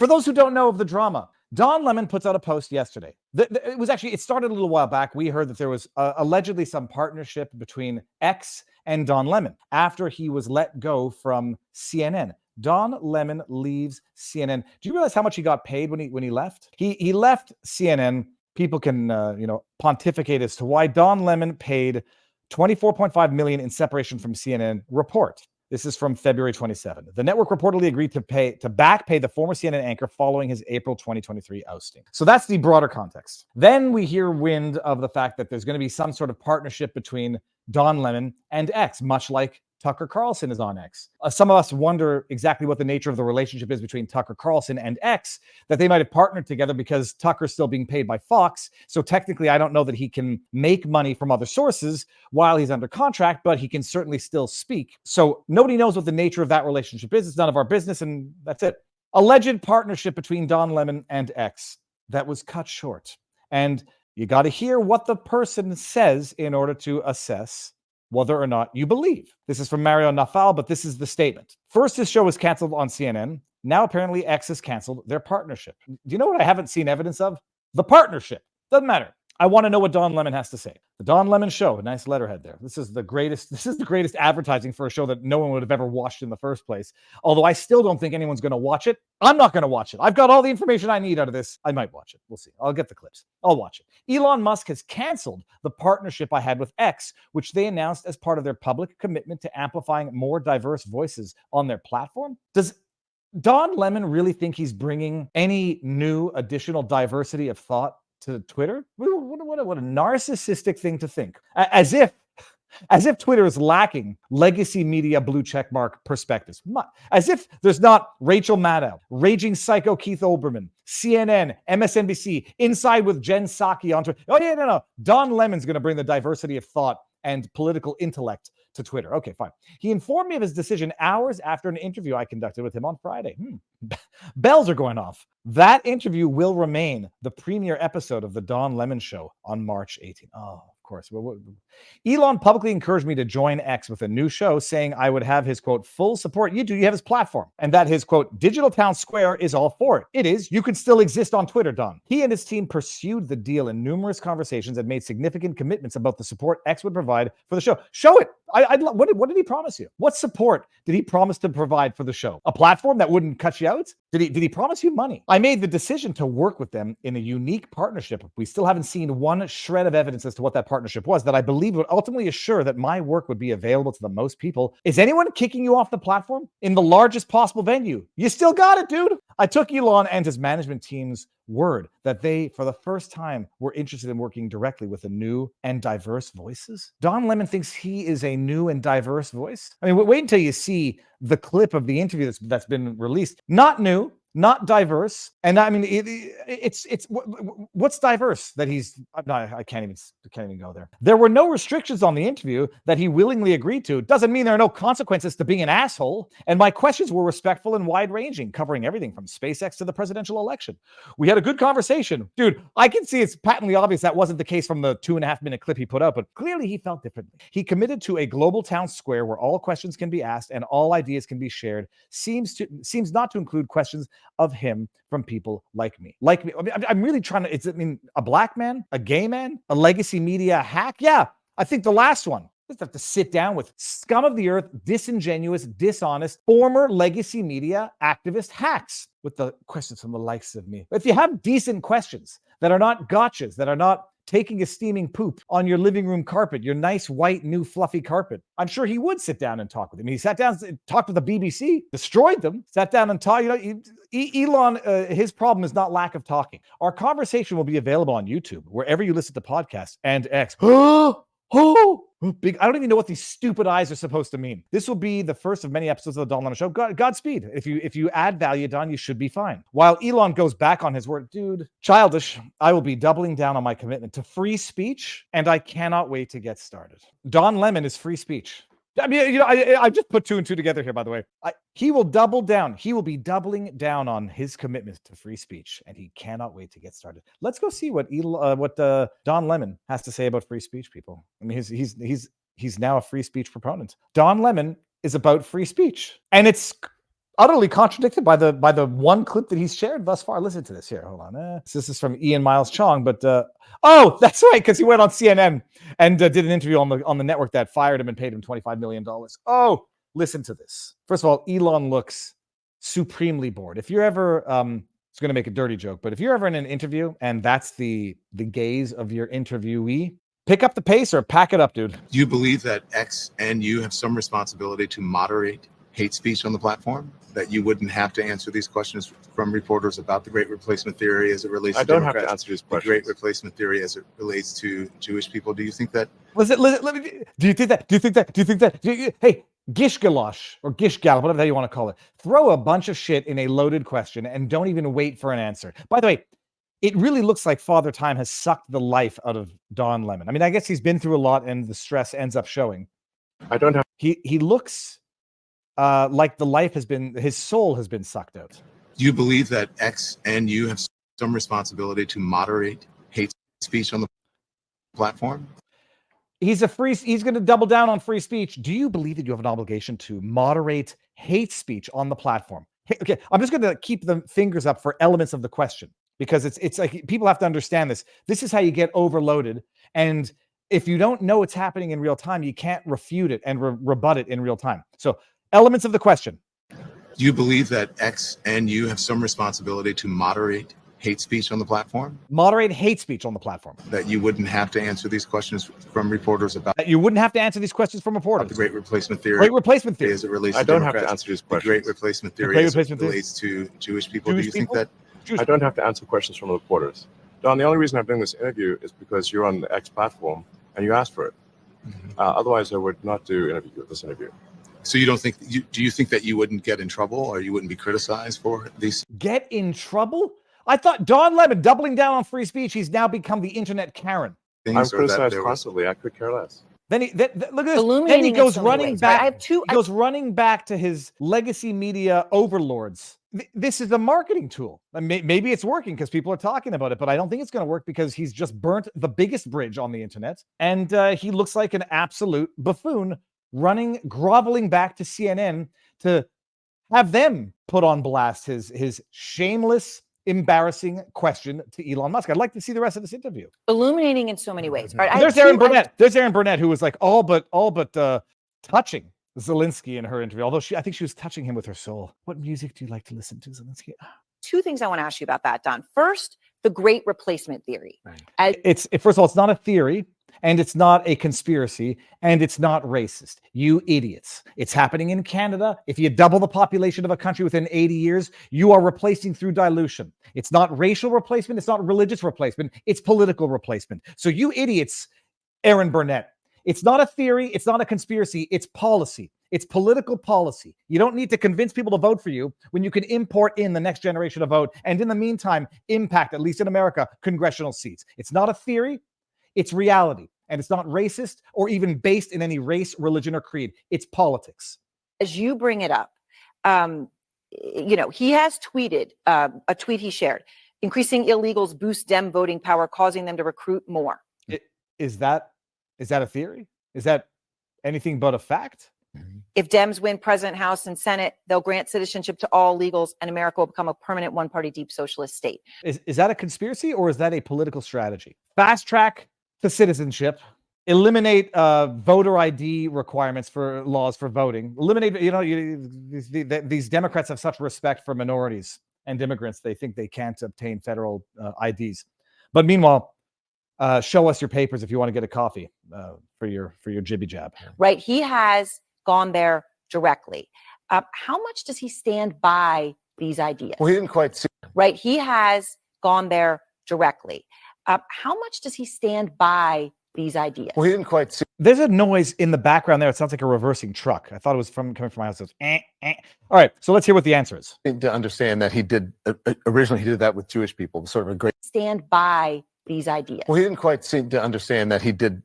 For those who don't know of the drama, Don Lemon puts out a post yesterday. It started a little while back. We heard that there was allegedly some partnership between X and Don Lemon after he was let go from CNN. Don Lemon leaves CNN. Do you realize how much he got paid when he left? He left CNN. People can pontificate as to why Don Lemon paid $24.5 million in separation from CNN. Report. This is from February 27. The network reportedly agreed to back pay the former CNN anchor following his April 2023 ousting. So that's the broader context. Then we hear wind of the fact that there's going to be some sort of partnership between Don Lemon and X, much like Tucker Carlson is on X. Some of us wonder exactly what the nature of the relationship is between Tucker Carlson and X, that they might have partnered together because Tucker's still being paid by Fox. So technically, I don't know that he can make money from other sources while he's under contract, but he can certainly still speak. So nobody knows what the nature of that relationship is. It's none of our business, and that's it. Alleged partnership between Don Lemon and X that was cut short. And you got to hear what the person says in order to assess whether or not you believe. This is from Mario Nafal, but this is the statement. First, his show was canceled on CNN. Now, apparently, X has canceled their partnership. Do you know what I haven't seen evidence of? The partnership. Doesn't matter. I want to know what Don Lemon has to say. The Don Lemon Show, a nice letterhead there. This is the greatest advertising for a show that no one would have ever watched in the first place. Although I still don't think anyone's going to watch it. I'm not going to watch it. I've got all the information I need out of this. I might watch it. We'll see. I'll get the clips. I'll watch it. Elon Musk has canceled the partnership I had with X, which they announced as part of their public commitment to amplifying more diverse voices on their platform. Does Don Lemon really think he's bringing any new additional diversity of thought to Twitter? What a narcissistic thing to think. As if Twitter is lacking legacy media blue checkmark perspectives. As if there's not Rachel Maddow, Raging Psycho Keith Olbermann, CNN, MSNBC, Inside with Jen Psaki on Twitter. Oh yeah, no. Don Lemon's going to bring the diversity of thought and political intellect to Twitter. Okay, fine. He informed me of his decision hours after an interview I conducted with him on Friday. Bells are going off. That interview will remain the premiere episode of The Don Lemon Show on March 18th. Oh, of course. Elon publicly encouraged me to join X with a new show, saying I would have his, quote, full support. You have his platform. And that his, quote, digital town square is all for it. It is. You can still exist on Twitter, Don. He and his team pursued the deal in numerous conversations and made significant commitments about the support X would provide for the show. Show it. What did he promise you? What support did he promise to provide for the show? A platform that wouldn't cut you out? Did he promise you money? I made the decision to work with them in a unique partnership. We still haven't seen one shred of evidence as to what that partnership was that I believe would ultimately assure that my work would be available to the most people. Is anyone kicking you off the platform in the largest possible venue? You still got it, dude. I took Elon and his management team's word that they, for the first time, were interested in working directly with the new and diverse voices. Don Lemon thinks he is a new and diverse voice. I mean, wait until you see the clip of the interview that's been released. Not new, not diverse, and I mean, it's what's diverse that he's. I can't even go there. There were no restrictions on the interview that he willingly agreed to. Doesn't mean there are no consequences to being an asshole. And my questions were respectful and wide-ranging, covering everything from SpaceX to the presidential election. We had a good conversation, dude. I can see it's patently obvious that wasn't the case from the 2.5-minute clip he put out, but clearly he felt differently. He committed to a global town square where all questions can be asked and all ideas can be shared. Seems not to include questions of him from people like me. I mean, I'm really trying to, a black man, a gay man, a legacy media hack? Yeah, I think the last one. Just have to sit down with scum of the earth, disingenuous, dishonest, former legacy media activist hacks with the questions from the likes of me. If you have decent questions that are not gotchas, that are not taking a steaming poop on your living room carpet, your nice white new fluffy carpet, I'm sure he would sit down and talk with him. He sat down and talked with the BBC, destroyed them, sat down and talked. Elon, his problem is not lack of talking. Our conversation will be available on YouTube, wherever you listen to podcasts, and X. Big. I don't even know what these stupid eyes are supposed to mean. This will be the first of many episodes of the Don Lemon Show. Godspeed. If you add value, Don, you should be fine. While Elon goes back on his word, dude, childish, I will be doubling down on my commitment to free speech, and I cannot wait to get started. Don Lemon is free speech. I mean, I just put two and two together here, by the way. He will double down. He will be doubling down on his commitment to free speech, and he cannot wait to get started. Let's go see what Don Lemon has to say about free speech, people. I mean, he's now a free speech proponent. Don Lemon is about free speech, and it's utterly contradicted by the one clip that he's shared thus far. Listen to this here. Hold on. This is from Ian Miles Chong, but oh, that's right, because he went on CNN and did an interview on the network that fired him and paid him $25 million. Oh, listen to this. First of all, Elon looks supremely bored. If you're ever it's going to make a dirty joke, but if you're ever in an interview and that's the gaze of your interviewee, pick up the pace or pack it up, dude. Do you believe that X and you have some responsibility to moderate hate speech on the platform? That you wouldn't have to answer these questions from reporters about the Great Replacement Theory as it relates to Democrats? I don't have to answer these questions. The Great Replacement Theory as it relates to Jewish people. Do you think that? Listen, do you think that? Hey, Gish Galosh or Gish Gal, whatever the hell you want to call it. Throw a bunch of shit in a loaded question and don't even wait for an answer. By the way, it really looks like Father Time has sucked the life out of Don Lemon. I mean, I guess he's been through a lot and the stress ends up showing. He looks like the life his soul has been sucked out. Do you believe that X and you have some responsibility to moderate hate speech on the platform? He's going to double down on free speech. Do you believe that you have an obligation to moderate hate speech on the platform? Hey, okay, I'm just going to keep the fingers up for elements of the question because it's like people have to understand this. This is how you get overloaded. And if you don't know what's happening in real time, you can't refute it and rebut it in real time. So elements of the question. Do you believe that X and you have some responsibility to moderate hate speech on the platform? Moderate hate speech on the platform. That you wouldn't have to answer these questions from reporters about. That you wouldn't have to answer these questions from reporters. The Great Replacement Theory. Great Replacement Theory. As it relates to Democrats. I don't have to answer these questions. The Great Replacement Theory as it relates to Jewish people. Do you think that? I don't have to answer questions from reporters. Don, the only reason I'm doing this interview is because you're on the X platform and you asked for it. Otherwise, I would not do this interview. So you don't think? Do you think that you wouldn't get in trouble or you wouldn't be criticized for these? Get in trouble? I thought Don Lemon doubling down on free speech. He's now become the internet Karen. I'm criticized constantly. I could care less. Then look at this. Then he goes running back. Right? He goes running back to his legacy media overlords. This is a marketing tool. Maybe it's working because people are talking about it, but I don't think it's going to work because he's just burnt the biggest bridge on the internet, and he looks like an absolute buffoon, groveling back to CNN to have them put on blast his shameless, embarrassing question to Elon Musk. I'd like to see the rest of this interview. Illuminating in so many ways. Right? There's Aaron Burnett. There's Aaron Burnett, who was like all but touching Zelensky in her interview. Although I think she was touching him with her soul. What music do you like to listen to, Zelensky? Two things I want to ask you about that, Don. First, the Great Replacement Theory. Right. First of all, it's not a theory. And it's not a conspiracy, and it's not racist. You idiots. It's happening in Canada. If you double the population of a country within 80 years, you are replacing through dilution. It's not racial replacement. It's not religious replacement. It's political replacement. So you idiots, Aaron Burnett, it's not a theory. It's not a conspiracy. It's policy. It's political policy. You don't need to convince people to vote for you when you can import in the next generation to vote. And in the meantime, impact, at least in America, congressional seats. It's not a theory. It's reality. And it's not racist or even based in any race, religion, or creed. It's politics. As you bring it up, he has tweeted a tweet he shared. Increasing illegals boost Dem voting power, causing them to recruit more. Is that a theory? Is that anything but a fact? If Dems win President, House, and Senate, they'll grant citizenship to all illegals, and America will become a permanent one-party deep socialist state. Is that a conspiracy or is that a political strategy? Fast track to citizenship, eliminate voter ID requirements for laws for voting, eliminate, these Democrats have such respect for minorities and immigrants, they think they can't obtain federal IDs. But meanwhile, show us your papers if you want to get a coffee for your jibby jab. Right. He has gone there directly. How much does he stand by these ideas? Well, he didn't quite see. Right. He has gone there directly. How much does he stand by these ideas? Well, he didn't quite see. There's a noise in the background there. It sounds like a reversing truck. I thought it was coming from my house. It was, All right, so let's hear what the answer is. To understand that he did, originally he did that with Jewish people, sort of a great. Stand by these ideas. Well, he didn't quite seem to understand that he did,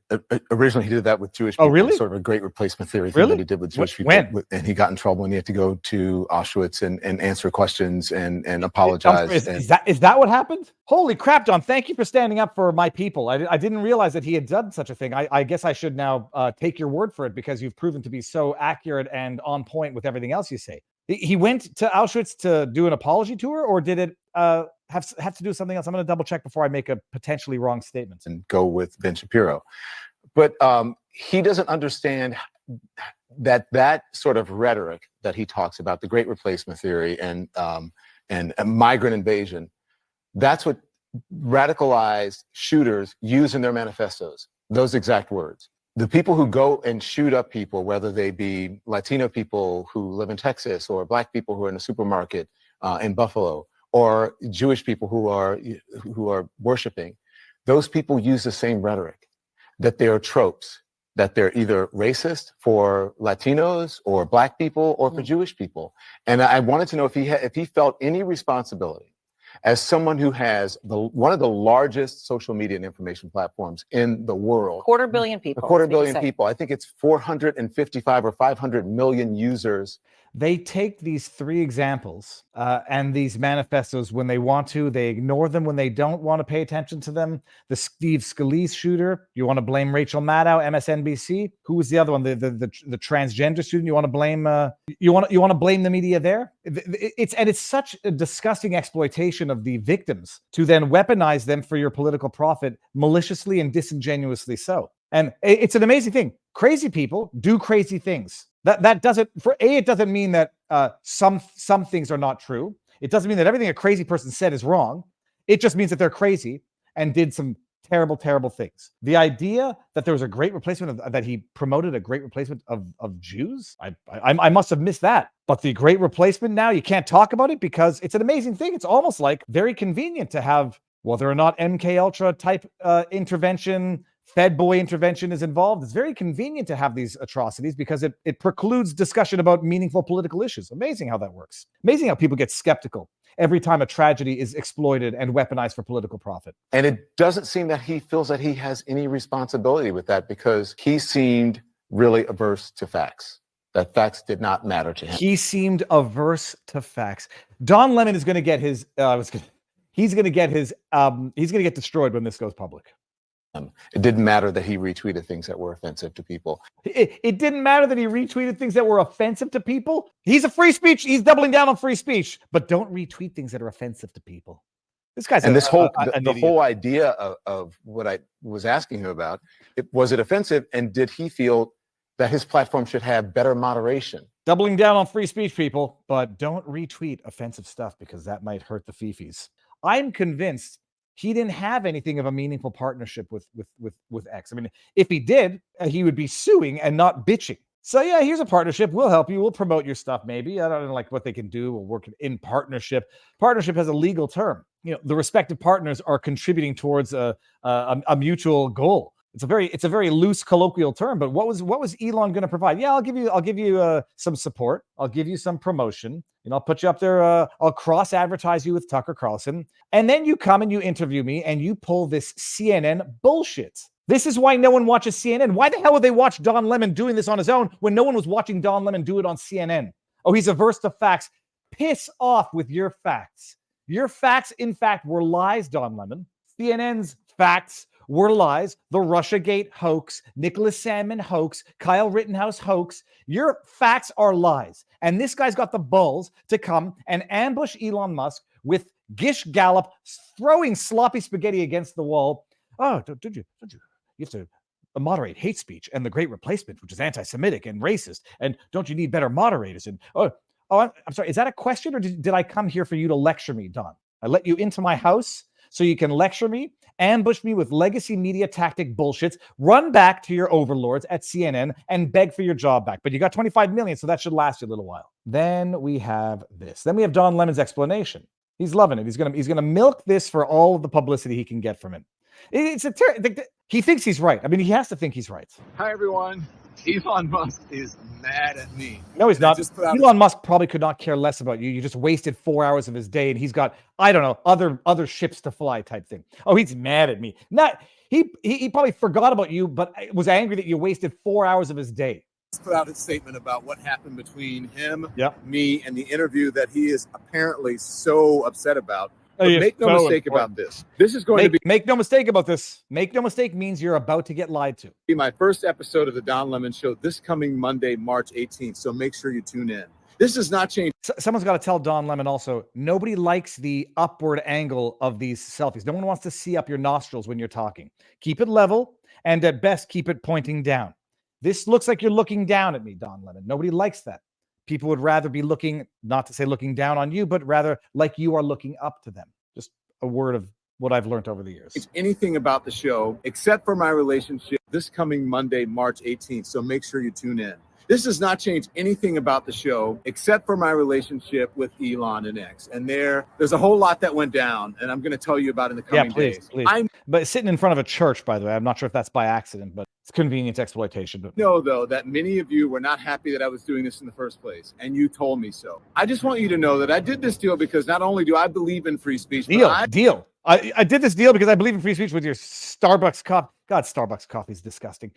originally he did that with Jewish people. Oh, really? Sort of a great replacement theory really? That he did with Jewish people. When? And he got in trouble and he had to go to Auschwitz and answer questions and apologize. Is that what happened? Holy crap, Don, thank you for standing up for my people. I didn't realize that he had done such a thing. I guess I should now take your word for it because you've proven to be so accurate and on point with everything else you say. He went to Auschwitz to do an apology tour, or did it have to do something else? I'm going to double check before I make a potentially wrong statement. And go with Ben Shapiro. But he doesn't understand that sort of rhetoric that he talks about, the Great Replacement Theory and a migrant invasion. That's what radicalized shooters use in their manifestos, those exact words. The people who go and shoot up people, whether they be Latino people who live in Texas, or Black people who are in a supermarket in Buffalo, or Jewish people who are worshiping, those people use the same rhetoric, that they are tropes, that they're either racist for Latinos or Black people or for Jewish people. And I wanted to know if he felt any responsibility as someone who has one of the largest social media and information platforms in the world. 250 million people. A 250 million people. I think it's 455 or 500 million users. They take these three examples and these manifestos when they want to. They ignore them when they don't want to pay attention to them. The Steve Scalise shooter, you want to blame Rachel Maddow, MSNBC. Who was the other one? The transgender student. You want to blame? You want to blame the media there? It's such a disgusting exploitation of the victims to then weaponize them for your political profit, maliciously and disingenuously so. And it's an amazing thing. Crazy people do crazy things. That doesn't, it doesn't mean that some things are not true. It doesn't mean that everything a crazy person said is wrong. It just means that they're crazy and did some terrible, terrible things. The idea that there was a great replacement that he promoted a great replacement of Jews, I must have missed that. But the great replacement, now you can't talk about it because it's an amazing thing. It's almost like very convenient to have whether or not MK Ultra type intervention, Fed boy intervention is involved. It's very convenient to have these atrocities because it precludes discussion about meaningful political issues. Amazing how that works. Amazing how people get skeptical every time a tragedy is exploited and weaponized for political profit. And it doesn't seem that he feels that he has any responsibility with that, because he seemed really averse to facts, that facts did not matter to him. He seemed averse to facts. Don Lemon is going to get his, he's going to get destroyed when this goes public. It didn't matter that he retweeted things that were offensive to people. It didn't matter that he retweeted things that were offensive to people. He's a free speech. He's doubling down on free speech, but don't retweet things that are offensive to people. This guy's and the whole idea of what I was asking him about, was it offensive, and did he feel that his platform should have better moderation? Doubling down on free speech, people, but don't retweet offensive stuff because that might hurt the fifis. I'm convinced he didn't have anything of a meaningful partnership with X. I mean, if he did, he would be suing and not bitching. So yeah, here's a partnership. We'll help you. We'll promote your stuff. Maybe I don't know, like what they can do. We'll work in partnership. Partnership has a legal term. The respective partners are contributing towards a mutual goal. It's a very loose colloquial term. But what was Elon going to provide? Yeah, I'll give you some support. I'll give you some promotion. I'll put you up there. I'll cross advertise you with Tucker Carlson. And then you come and you interview me and you pull this CNN bullshit. This is why no one watches CNN. Why the hell would they watch Don Lemon doing this on his own when no one was watching Don Lemon do it on CNN? Oh, he's averse to facts. Piss off with your facts. Your facts, in fact, were lies, Don Lemon. CNN's facts were lies. The Russiagate hoax, Nicholas Sandmann hoax, Kyle Rittenhouse hoax. Your facts are lies. And this guy's got the balls to come and ambush Elon Musk with Gish Gallop throwing sloppy spaghetti against the wall. Oh, did you? You have to moderate hate speech and the Great Replacement, which is anti-Semitic and racist. And don't you need better moderators? And I'm sorry. Is that a question, or did I come here for you to lecture me, Don? I let you into my house so you can lecture me, ambush me with legacy media tactic bullshits, run back to your overlords at CNN and beg for your job back. But you got 25 million, so that should last you a little while. Then we have this. Then we have Don Lemon's explanation. He's loving it. He's gonna milk this for all of the publicity he can get from it. He thinks he's right. I mean, he has to think he's right. Hi, everyone. Elon Musk is mad at me. No, he's not. Elon Musk probably could not care less about you. You just wasted 4 hours of his day, and he's got, I don't know, other ships to fly type thing. Oh, he's mad at me. He probably forgot about you, but was angry that you wasted 4 hours of his day. Put out a statement about what happened between him, me, and the interview that he is apparently so upset about. Make no mistake about this. This is going to be... Make no mistake about this. Make no mistake means you're about to get lied to. Be my first episode of the Don Lemon Show this coming Monday, March 18th. So make sure you tune in. This has not changed. Someone's got to tell Don Lemon also, nobody likes the upward angle of these selfies. No one wants to see up your nostrils when you're talking. Keep it level, and at best, keep it pointing down. This looks like you're looking down at me, Don Lemon. Nobody likes that. People would rather be looking, not to say looking down on you, but rather like you are looking up to them. Just a word of what I've learned over the years. It's anything about the show except for my relationship this coming Monday, March 18th. So make sure you tune in. This does not change anything about the show except for my relationship with Elon and X. And there's a whole lot that went down, and I'm going to tell you about in the coming days. Please. But sitting in front of a church, by the way, I'm not sure if that's by accident, but it's convenience exploitation. But know, though, that many of you were not happy that I was doing this in the first place, and you told me so. I just want you to know that I did this deal because not only do I believe in free speech, deal. I did this deal because I believe in free speech with your Starbucks coffee. God, Starbucks coffee is disgusting.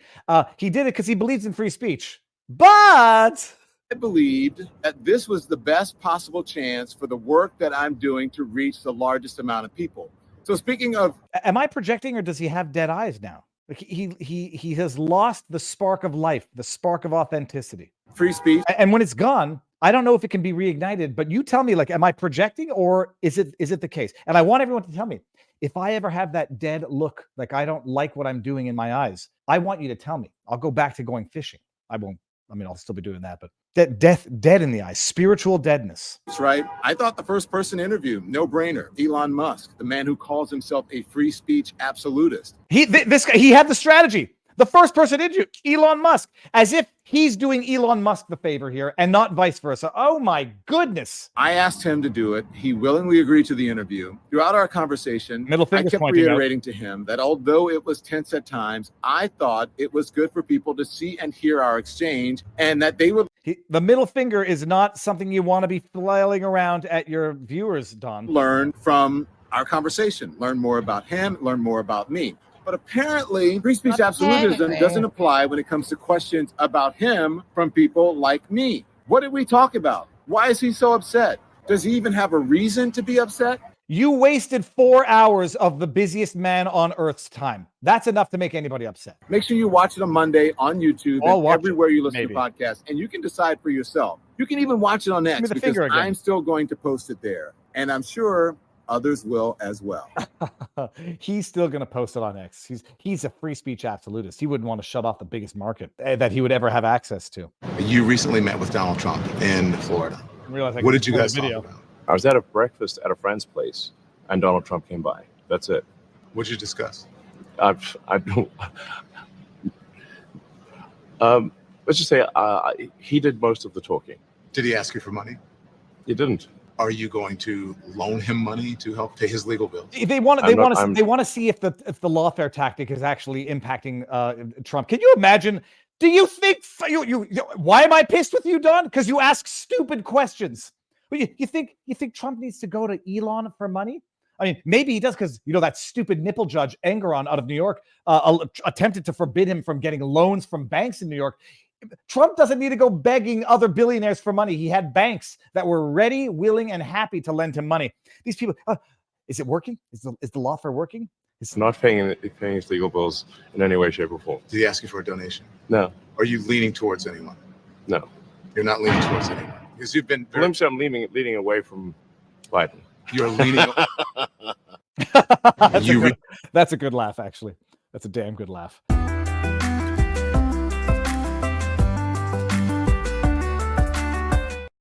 He did it because he believes in free speech. But I believed that this was the best possible chance for the work that I'm doing to reach the largest amount of people. So speaking of, am I projecting, or does he have dead eyes now? Like he has lost the spark of life, the spark of authenticity, free speech. And when it's gone, I don't know if it can be reignited. But you tell me, like, am I projecting, or is it the case? And I want everyone to tell me, if I ever have that dead look, like I don't like what I'm doing in my eyes, I want you to tell me. I'll go back to going fishing. I won't. I mean, I'll still be doing that, but dead in the eyes, spiritual deadness. That's right. I thought the first person interview, no brainer, Elon Musk, the man who calls himself a free speech absolutist. This guy, he had the strategy. The first person interview, Elon Musk, as if he's doing Elon Musk the favor here and not vice versa. Oh my goodness. I asked him to do it. He willingly agreed to the interview. Throughout our conversation, I kept reiterating to him that although it was tense at times, I thought it was good for people to see and hear our exchange, and that they would. The middle finger is not something you want to be flailing around at your viewers, Don. Learn from our conversation, learn more about him, learn more about me. But apparently, free speech absolutism doesn't apply when it comes to questions about him from people like me. What did we talk about? Why is he so upset? Does he even have a reason to be upset? You wasted 4 hours of the busiest man on Earth's time. That's enough to make anybody upset. Make sure you watch it on Monday on YouTube and everywhere you listen to podcasts, and you can decide for yourself. You can even watch it on X because I'm still going to post it there. And I'm sure others will as well. He's still going to post it on X. He's a free speech absolutist. He wouldn't want to shut off the biggest market that he would ever have access to. You recently met with Donald Trump in Florida. What did you guys talk about? I was at a breakfast at a friend's place, and Donald Trump came by. That's it. What did you discuss? Let's just say he did most of the talking. Did he ask you for money? He didn't. Are you going to loan him money to help pay his legal bills? They want to see if the lawfare tactic is actually impacting Trump. Can you imagine? Do you think why am I pissed with you, Don? Because you ask stupid questions. You think Trump needs to go to Elon for money? I mean, maybe he does because that stupid nipple judge Engeron out of New York attempted to forbid him from getting loans from banks in New York. Trump doesn't need to go begging other billionaires for money. He had banks that were ready, willing, and happy to lend him money. These people, is it working? Is the lawfare working? It's not paying his legal bills in any way, shape, or form. Did he ask you for a donation? No. Are you leaning towards anyone? No. You're not leaning towards anyone because you've been. I'm leaning away from Biden. You're leaning. That's a good laugh, actually. That's a damn good laugh.